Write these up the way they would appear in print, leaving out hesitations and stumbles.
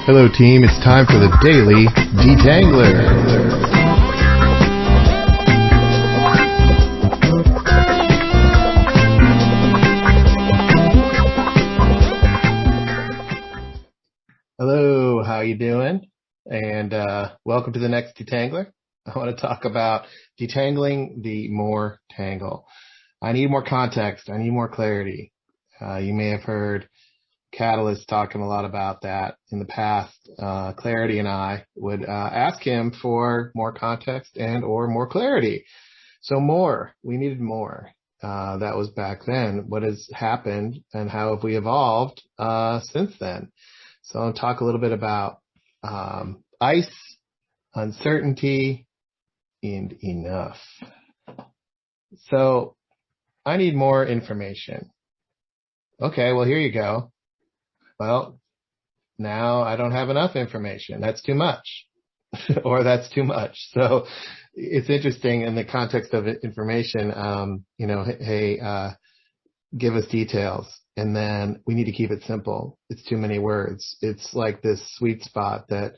Hello team, it's time for the Daily Detangler. Hello, how you doing? And welcome to the next Detangler. I want to talk about detangling the more tangle. I need more context. I need more clarity. You may have heard Catalyst talking a lot about that in the past. Clarity and I would ask him for more context and or more clarity. So we needed more. That was back then. What has happened and how have we evolved since then? So I'll talk a little bit about ice, uncertainty, and enough. So I need more information. Okay, well, here you go. Well, now I don't have enough information. That's too much, or that's too much. So it's interesting in the context of information, hey, give us details. And then we need to keep it simple. It's too many words. It's like this sweet spot that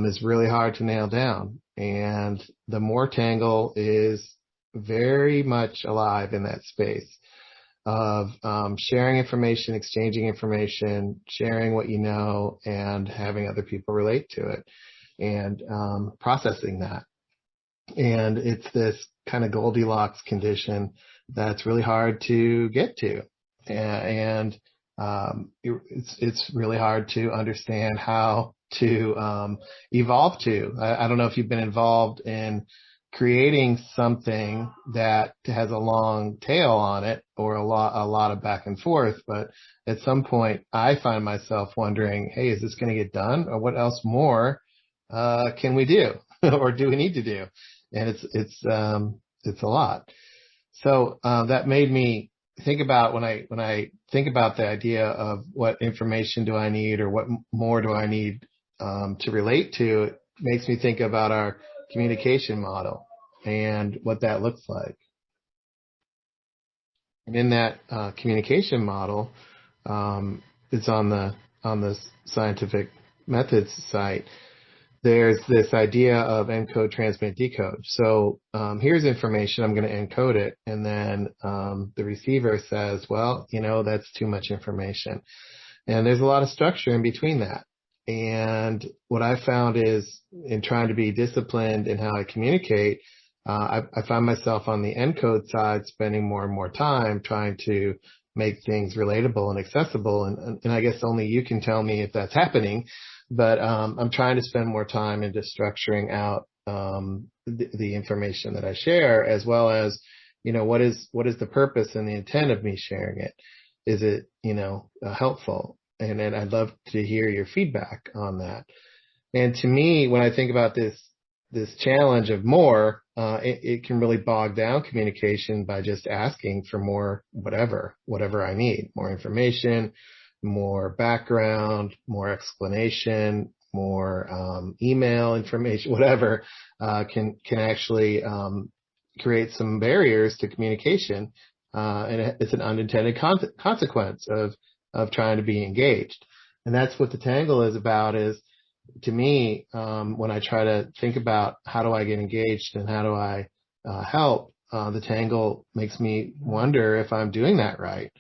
is really hard to nail down. And the more tangle is very much alive in that space of sharing information, exchanging information, sharing what you know, and having other people relate to it, and processing that. And it's this kind of Goldilocks condition that's really hard to get to, and it's really hard to understand how to evolve to. I don't know if you've been involved in creating something that has a long tail on it or a lot of back and forth. But at some point I find myself wondering, hey, is this going to get done, or what else more can we do or do we need to do? And it's a lot. So that made me think about when I think about the idea of what information do I need or what more do I need to relate to, it makes me think about our communication model and what that looks like. And in that communication model, it's on the scientific methods site. There's this idea of encode, transmit, decode. So here's information, I'm going to encode it, and then the receiver says, well, that's too much information. And there's a lot of structure in between that. And what I found is, in trying to be disciplined in how I communicate, I find myself on the encode side spending more and more time trying to make things relatable and accessible. And I guess only you can tell me if that's happening. But I'm trying to spend more time into structuring out the information that I share, as well as, what is the purpose and the intent of me sharing it? Is it, helpful? And I'd love to hear your feedback on that. And to me, when I think about this challenge of more, it can really bog down communication by just asking for more, whatever I need, more information, more background, more explanation, more email information, whatever can actually create some barriers to communication, and it's an unintended consequence of trying to be engaged. And that's what the tangle is about. Is, to me, when I try to think about how do I get engaged and how do I help, the tangle makes me wonder if I'm doing that right.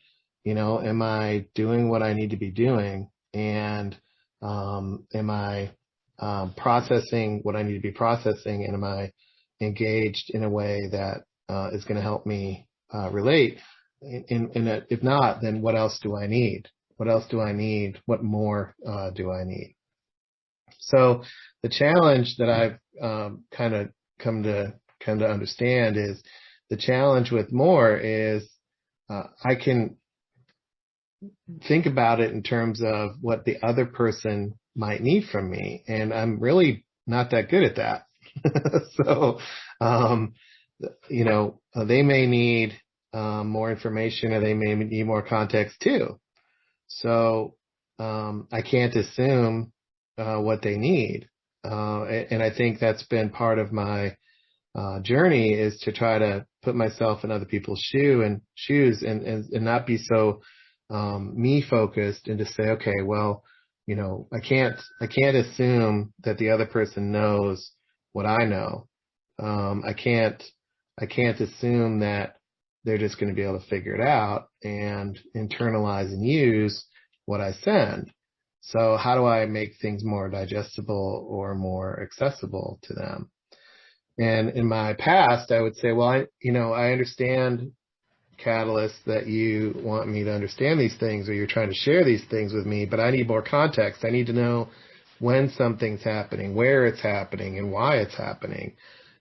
Am I doing what I need to be doing? And am I processing what I need to be processing? And am I engaged in a way that is going to help me relate? If not, then what else do I need? What else do I need? What more do I need? So the challenge that I've kind of come to understand is, the challenge with more is I can think about it in terms of what the other person might need from me, and I'm really not that good at that. So, they may need more information, or they may need more context too. So I can't assume what they need, and I think that's been part of my journey, is to try to put myself in other people's shoes and not be so me focused, and to say, okay, well, I can't assume that the other person knows what I know. I can't assume that they're just going to be able to figure it out and internalize and use what I send. So how do I make things more digestible or more accessible to them? And in my past, I would say, well, I understand, Catalyst, that you want me to understand these things, or you're trying to share these things with me, but I need more context. I need to know when something's happening, where it's happening, and why it's happening.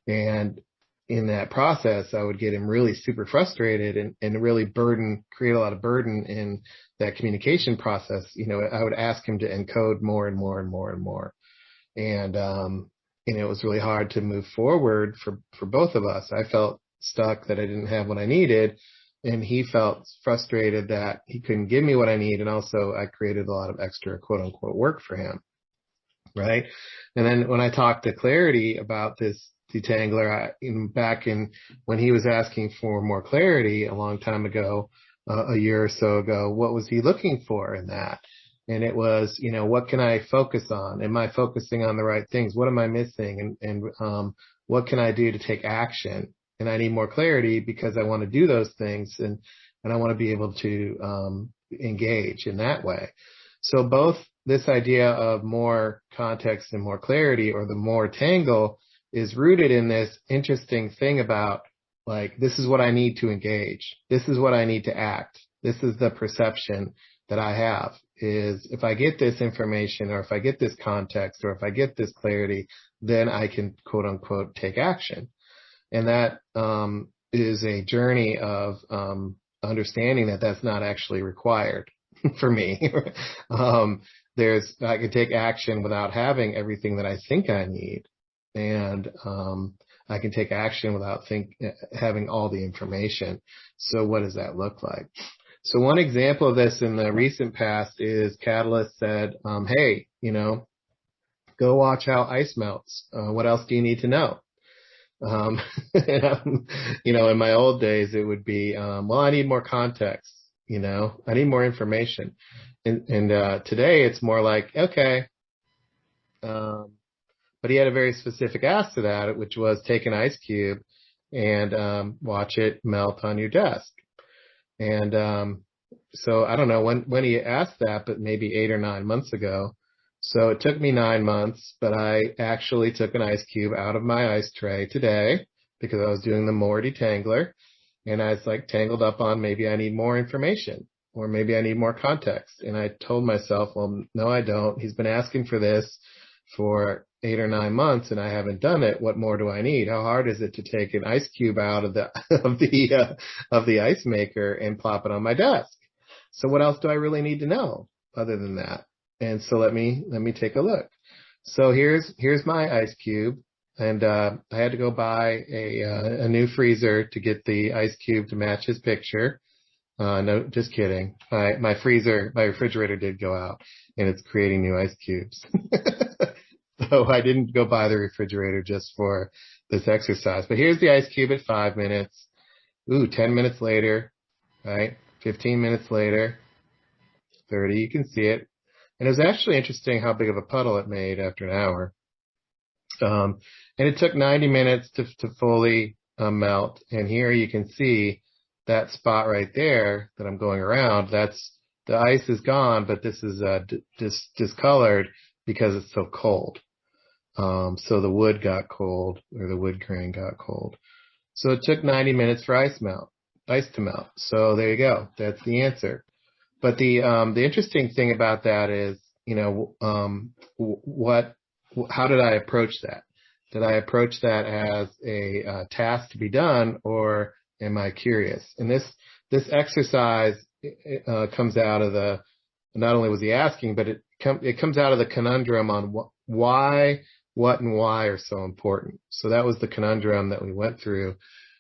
And in that process, I would get him really super frustrated and really create a lot of burden in that communication process. I would ask him to encode more and more and more and more. And it was really hard to move forward for both of us. I felt stuck that I didn't have what I needed, and he felt frustrated that he couldn't give me what I need. And also I created a lot of extra quote unquote work for him. Right. And then when I talked to Clarity about this detangler, when he was asking for more clarity a long time ago, a year or so ago, what was he looking for in that? And it was, what can I focus on? Am I focusing on the right things? What am I missing? And what can I do to take action? And I need more clarity because I want to do those things, and I want to be able to engage in that way. So both this idea of more context and more clarity, or the more tangle, is rooted in this interesting thing about, like, this is what I need to engage. This is what I need to act. This is the perception that I have, is if I get this information, or if I get this context, or if I get this clarity, then I can quote unquote take action. And that is a journey of understanding that that's not actually required for me. I can take action without having everything that I think I need. And I can take action without having all the information. So what does that look like? So one example of this in the recent past is Catalyst said, hey, go watch how ice melts. What else do you need to know? In my old days, it would be, well, I need more context. I need more information. And today it's more like, okay. But he had a very specific ask to that, which was take an ice cube and watch it melt on your desk. And so I don't know when he asked that, but maybe 8 or 9 months ago. So it took me 9 months, but I actually took an ice cube out of my ice tray today because I was doing the more detangler. And I was like tangled up on, maybe I need more information, or maybe I need more context. And I told myself, well, no, I don't. He's been asking for this for 8 or 9 months and I haven't done it. What more do I need? How hard is it to take an ice cube out of the ice maker and plop it on my desk? So what else do I really need to know other than that? And so let me take a look. So here's my ice cube, and I had to go buy a new freezer to get the ice cube to match his picture. No, just kidding. My refrigerator did go out, and it's creating new ice cubes. So I didn't go buy the refrigerator just for this exercise. But here's the ice cube at 5 minutes. 10 minutes later, right? 15 minutes later, 30. You can see it. And it was actually interesting how big of a puddle it made after an hour. And it took 90 minutes to fully melt. And here you can see that spot right there that I'm going around. That's the ice is gone, but this is discolored because it's so cold. So the wood got cold, or the wood grain got cold. So it took 90 minutes for ice to melt. So there you go. That's the answer. But the interesting thing about that is, how did I approach that? Did I approach that as a task to be done, or am I curious? And this exercise comes out of not only was he asking, but it comes out of the conundrum on why, what, and why are so important. So that was the conundrum that we went through.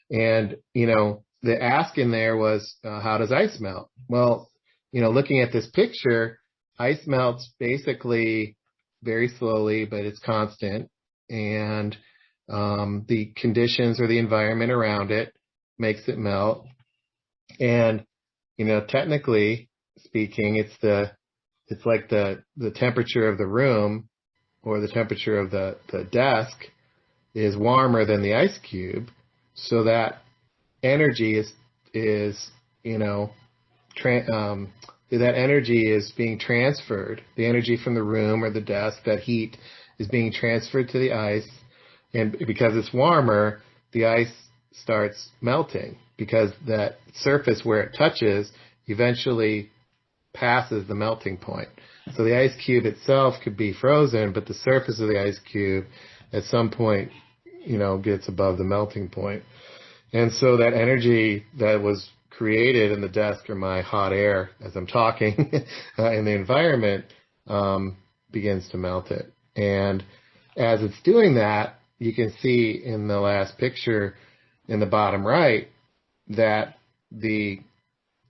And, the ask in there was, how does ice melt? Well, looking at this picture, ice melts basically very slowly, but it's constant. And the conditions or the environment around it makes it melt. And, technically speaking, it's it's like the temperature of the room or the temperature of the desk is warmer than the ice cube. So that energy is, you know, that energy is being transferred. The energy from the room or the desk, that heat is being transferred to the ice. And because it's warmer, the ice starts melting because that surface where it touches eventually passes the melting point. So the ice cube itself could be frozen, but the surface of the ice cube at some point, you know, gets above the melting point. And so that energy that was created in the desk or my hot air as I'm talking in the environment begins to melt it. And as it's doing that, you can see in the last picture in the bottom right that the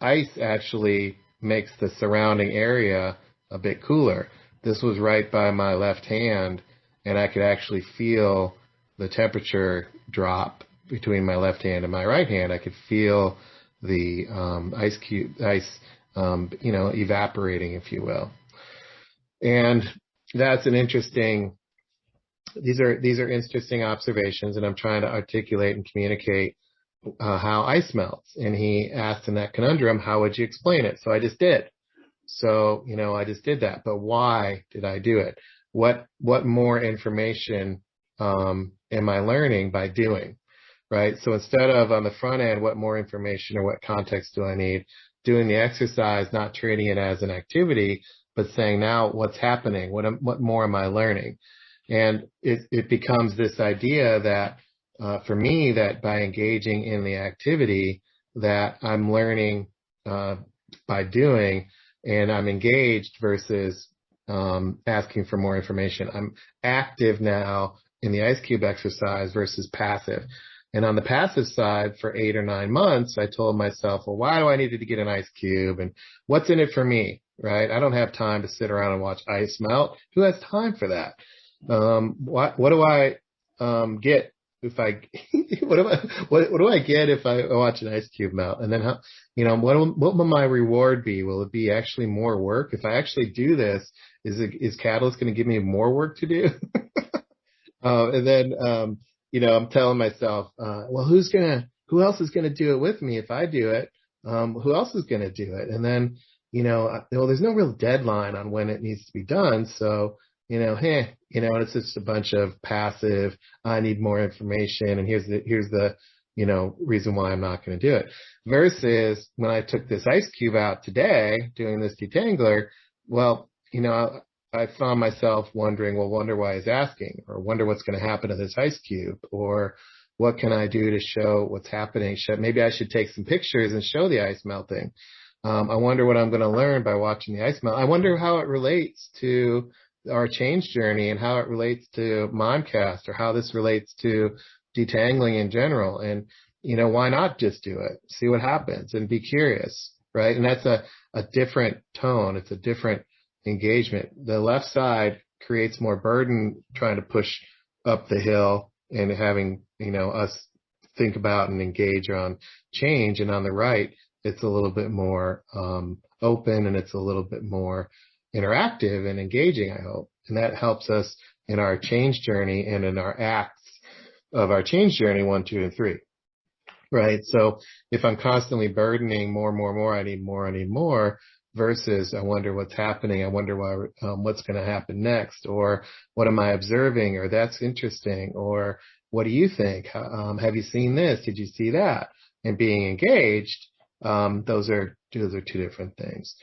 ice actually makes the surrounding area a bit cooler. This was right by my left hand, and I could actually feel the temperature drop between my left hand and my right hand. I could feel the ice, evaporating, if you will. And that's an interesting. These are interesting observations, and I'm trying to articulate and communicate how ice melts. And he asked in that conundrum, how would you explain it? So I just did. So, I just did that. But why did I do it? What more information am I learning by doing? Right? So instead of on the front end, what more information or what context do I need? Doing the exercise, not treating it as an activity, but saying now what's happening? What more am I learning? And it becomes this idea that for me, that by engaging in the activity, that I'm learning by doing, and I'm engaged versus asking for more information. I'm active now in the ice cube exercise versus passive. And on the passive side, for 8 or 9 months, I told myself, well, why do I need to get an ice cube? And what's in it for me, right? I don't have time to sit around and watch ice melt. Who has time for that? What do I get if I what do I get if I watch an ice cube melt? And then how, what will my reward be? Will it be actually more work? If I actually do this, is Catalyst going to give me more work to do? And then I'm telling myself, well, who else is gonna do it with me if I do it? Who else is gonna do it? And then, there's no real deadline on when it needs to be done. So, it's just a bunch of passive, I need more information, and here's the reason why I'm not going to do it. Versus when I took this ice cube out today, doing this detangler, well, I found myself wonder why he's asking, or wonder what's going to happen to this ice cube, or what can I do to show what's happening? Maybe I should take some pictures and show the ice melting. I wonder what I'm going to learn by watching the ice melt. I wonder how it relates to our change journey and how it relates to Mimecast, or how this relates to detangling in general. And, why not just do it? See what happens and be curious, right? And that's a different tone. It's a different engagement. The left side creates more burden trying to push up the hill and having, us think about and engage on change. And on the right, it's a little bit more open, and it's a little bit more interactive and engaging, I hope. And that helps us in our change journey and in our acts of our change journey 1, 2, and 3. Right? So if I'm constantly burdening more, I need more, versus I wonder what's happening, I wonder what's going to happen next, or what am I observing, or that's interesting, or what do you think? Have you seen this? Did you see that? And being engaged, those are 2 different things.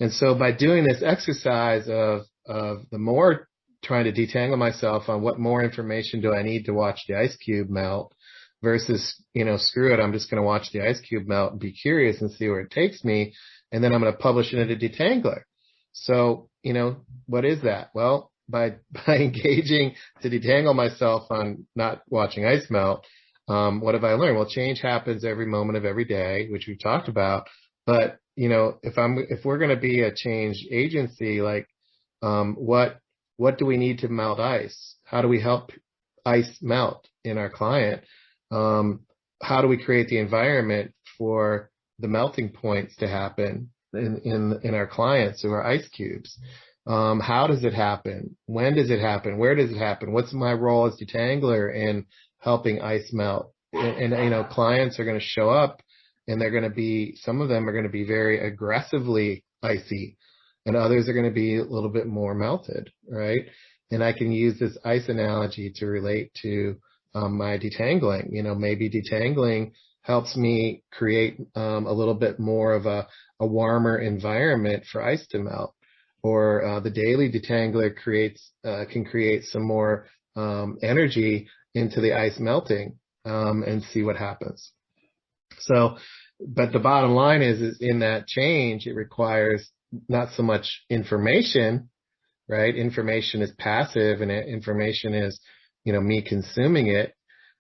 And so by doing this exercise of the more trying to detangle myself on what more information do I need to watch the ice cube melt, versus, screw it, I'm just going to watch the ice cube melt and be curious and see where it takes me. And then I'm going to publish it in a detangler. So, what is that? Well, by engaging to detangle myself on not watching ice melt, what have I learned? Well, change happens every moment of every day, which we've talked about. But, if we're going to be a change agency, like, what do we need to melt ice? How do we help ice melt in our client? How do we create the environment for the melting points to happen? in our clients who are ice cubes. How does it happen? When does it happen? Where does it happen? What's my role as detangler in helping ice melt? And clients are going to show up, and some of them are going to be very aggressively icy, and others are going to be a little bit more melted, right? And I can use this ice analogy to relate to my detangling. Maybe detangling helps me create a little bit more of a warmer environment for ice to melt, or the daily detangler can create some more energy into the ice melting, and see what happens. So, but the bottom line is in that change, it requires not so much information, right? Information is passive, and information is, me consuming it.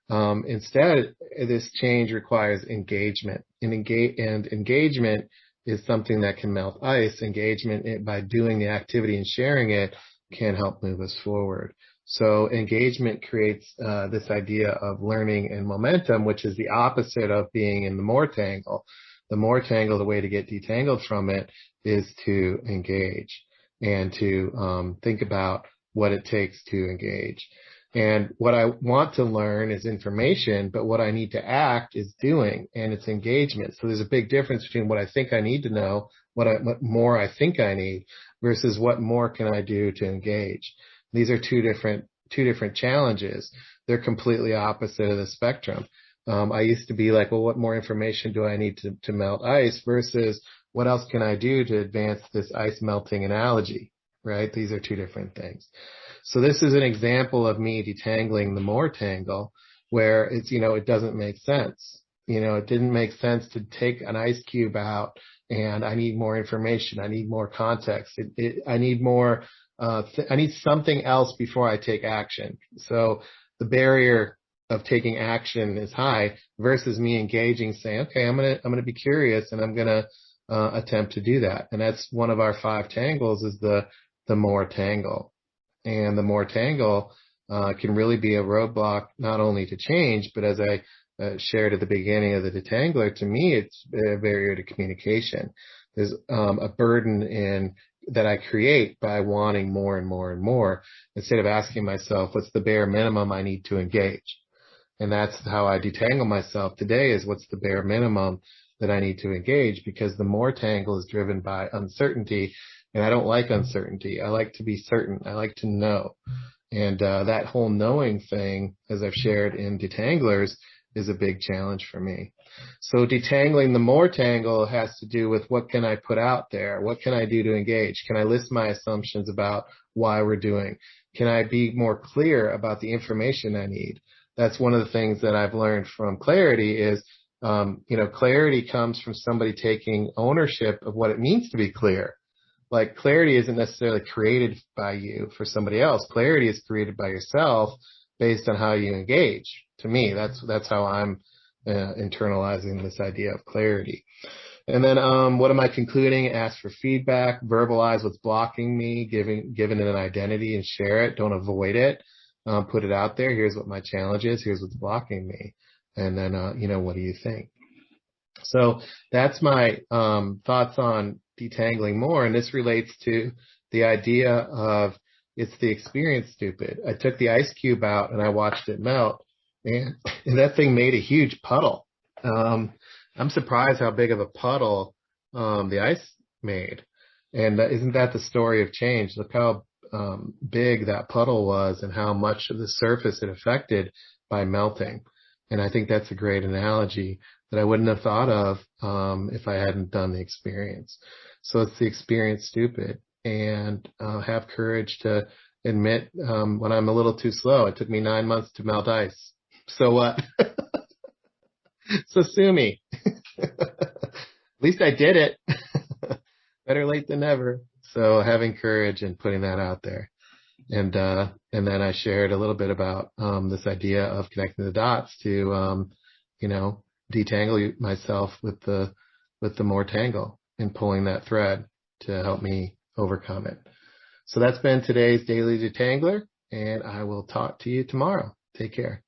Instead, this change requires engagement, and engagement is something that can melt ice. Engagement by doing the activity and sharing it can help move us forward. So engagement creates this idea of learning and momentum, which is the opposite of being in the more tangle. The more tangle, the way to get detangled from it is to engage and to think about what it takes to engage. And what I want to learn is information, but what I need to act is doing, and it's engagement. So there's a big difference between what I think I need to know, what more I think I need, versus what more can I do to engage. These are two different challenges. They're completely opposite of the spectrum. I used to be like, well, what more information do I need to melt ice, versus what else can I do to advance this ice melting analogy, right? These are two different things. So this is an example of me detangling the more tangle, where it's, it doesn't make sense. It didn't make sense to take an ice cube out, and I need more information. I need more context. I need more, I need something else before I take action. So the barrier of taking action is high, versus me engaging, saying, okay, I'm going to be curious, and I'm going to attempt to do that. And that's one of our 5 tangles, is the more tangle. And the more tangle can really be a roadblock, not only to change, but as I shared at the beginning of the detangler, to me, it's a barrier to communication. There's a burden that I create by wanting more and more and more, instead of asking myself, what's the bare minimum I need to engage? And that's how I detangle myself today, is what's the bare minimum that I need to engage, because the more tangle is driven by uncertainty. And I don't like uncertainty. I like to be certain. I like to know. And that whole knowing thing, as I've shared in detanglers, is a big challenge for me. So detangling the more tangle has to do with, what can I put out there? What can I do to engage? Can I list my assumptions about why we're doing? Can I be more clear about the information I need? That's one of the things that I've learned from clarity is, clarity comes from somebody taking ownership of what it means to be clear. Like, clarity isn't necessarily created by you for somebody else. Clarity is created by yourself based on how you engage. To me, that's how I'm internalizing this idea of clarity. And then what am I concluding? Ask for feedback, verbalize what's blocking me, given it an identity, and share it. Don't avoid it. Put it out there. Here's what my challenge is. Here's what's blocking me. And then, what do you think? So that's my thoughts on detangling more. And this relates to the idea of, it's the experience stupid. I took the ice cube out and I watched it melt, and that thing made a huge puddle. I'm surprised how big of a puddle the ice made. And isn't that the story of change? Look how big that puddle was, and how much of the surface it affected by melting. And I think that's a great analogy that I wouldn't have thought of if I hadn't done the experience. So it's the experience stupid, and have courage to admit when I'm a little too slow. It took me 9 months to melt ice. So what? So sue me. At least I did it. Better late than never. So having courage and putting that out there. And then I shared a little bit about this idea of connecting the dots to detangle myself with the more tangle, and pulling that thread to help me overcome it. So that's been today's Daily Detangler, and I will talk to you tomorrow. Take care.